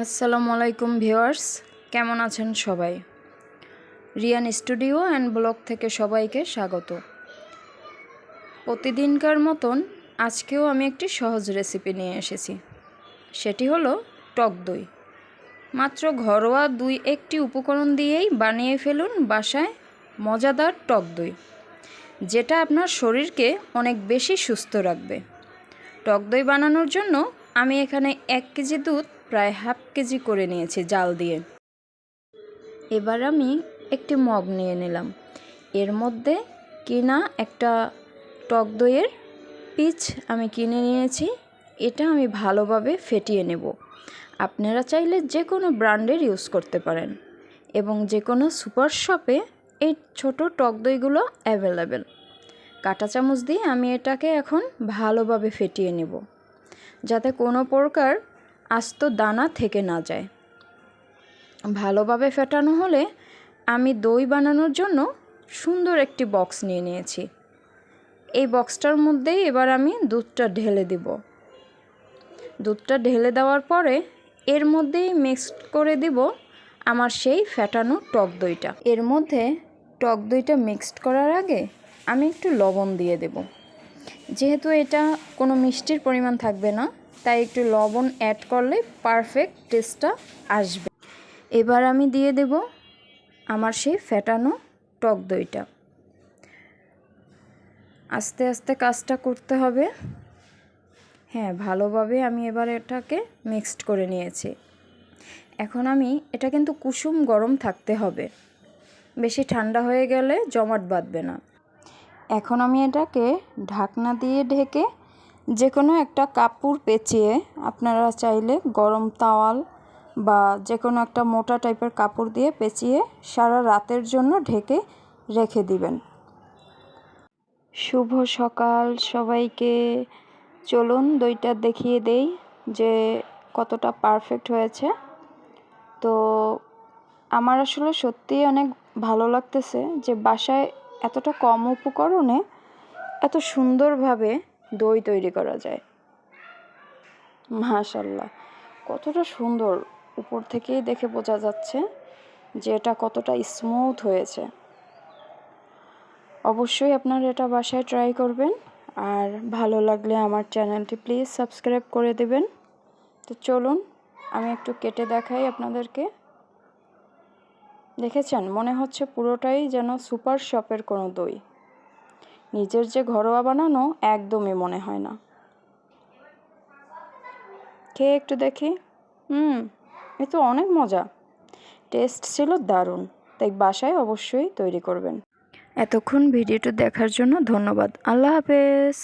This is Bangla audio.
আসসালামু আলাইকুম ভিউয়ার্স, কেমন আছেন সবাই? রিয়ান স্টুডিও অ্যান্ড ব্লগ থেকে সবাইকে স্বাগত। প্রতিদিনকার মতন আজকেও আমি একটি সহজ রেসিপি নিয়ে এসেছি। সেটি হলো টক দই। মাত্র ঘরোয়া একটি উপকরণ দিয়েই বানিয়ে ফেলুন বাসায় মজাদার টক দই, যেটা আপনার শরীরকে অনেক বেশি সুস্থ রাখবে। টক দই বানানোর জন্য আমি এখানে 1 কেজি দুধ প্রায় হাফ কেজি করে নিয়েছি জাল দিয়ে। এবার আমি একটি মগ নিয়ে নিলাম। এর মধ্যে কিনা একটা টক দইয়ের পিচ আমি কিনে নিয়েছি। এটা আমি ভালোভাবে ফেটিয়ে নেব। আপনারা চাইলে যে কোনো ব্র্যান্ডের ইউজ করতে পারেন এবং যে কোনো সুপার শপে এই ছোট টক দইগুলো অ্যাভেলেবেল। কাঁটা চামচ দিয়ে আমি এটাকে এখন ভালোভাবে ফেটিয়ে নেব, যাতে কোনো প্রকার আস্ত দানা থেকে না যায়। ভালোভাবে ফেটানো হলে আমি দই বানানোর জন্য সুন্দর একটি বক্স নিয়ে নিয়েছি। এই বক্সটার মধ্যেই এবার আমি দুধটা ঢেলে দিব। দুধটা ঢেলে দেওয়ার পরে এর মধ্যেই মিক্সড করে দিব আমার সেই ফেটানো টক দইটা। এর মধ্যে টক দইটা মিক্সড করার আগে আমি একটু লবণ দিয়ে দেব। যেহেতু এটা কোনো মিষ্টির পরিমাণ থাকবে না, তাই একটু লবণ অ্যাড করলে পারফেক্ট টেস্টটা আসবে। এবার আমি দিয়ে দেব আমার সেই ফেটানো টক দইটা। আস্তে আস্তে কাজটা করতে হবে। হ্যাঁ, ভালোভাবে আমি এবার এটাকে মিক্সড করে নিয়েছি। এখন আমি এটা কিন্তু কুসুম গরম থাকতে হবে, বেশি ঠান্ডা হয়ে গেলে জমাট বাঁধবে না। এখন আমি এটাকে ঢাকনা দিয়ে ঢেকে যে কোনো একটা কাপড় পেঁচিয়ে, আপনারা চাইলে গরম তাওয়াল বা যে কোনো একটা মোটা টাইপের কাপড় দিয়ে পেঁচিয়ে সারা রাতের জন্য ঢেকে রেখে দিবেন। শুভ সকাল সবাইকে। চলুন দইটা দেখিয়ে দেই যে কতটা পারফেক্ট হয়েছে। তো আমার আসলে সত্যিই অনেক ভালো লাগতেছে যে বাসায় এতটা কম উপকরণে এত সুন্দরভাবে দই তৈরি করা যায়। মাশাআল্লাহ, কতটা সুন্দর! উপর থেকেই দেখে বোঝা যাচ্ছে যে এটা কতটা স্মুথ হয়েছে। অবশ্যই আপনারা এটা বাসায় ট্রাই করবেন, আর ভালো লাগলে আমার চ্যানেলটি প্লিজ সাবস্ক্রাইব করে দেবেন। তো চলুন আমি একটু কেটে দেখাই আপনাদেরকে। দেখেছেন, মনে হচ্ছে পুরোটাই যেন সুপার শপের কোনো দই। নিজের যে ঘরোয়া বানানো একদমই মনে হয় না। খেয়ে একটু দেখি। এ তো অনেক মজা, টেস্ট ছিল দারুণ। তাই বাসায় অবশ্যই তৈরি করবেন। এতক্ষণ ভিডিওটা দেখার জন্য ধন্যবাদ। আল্লাহ হাফেজ।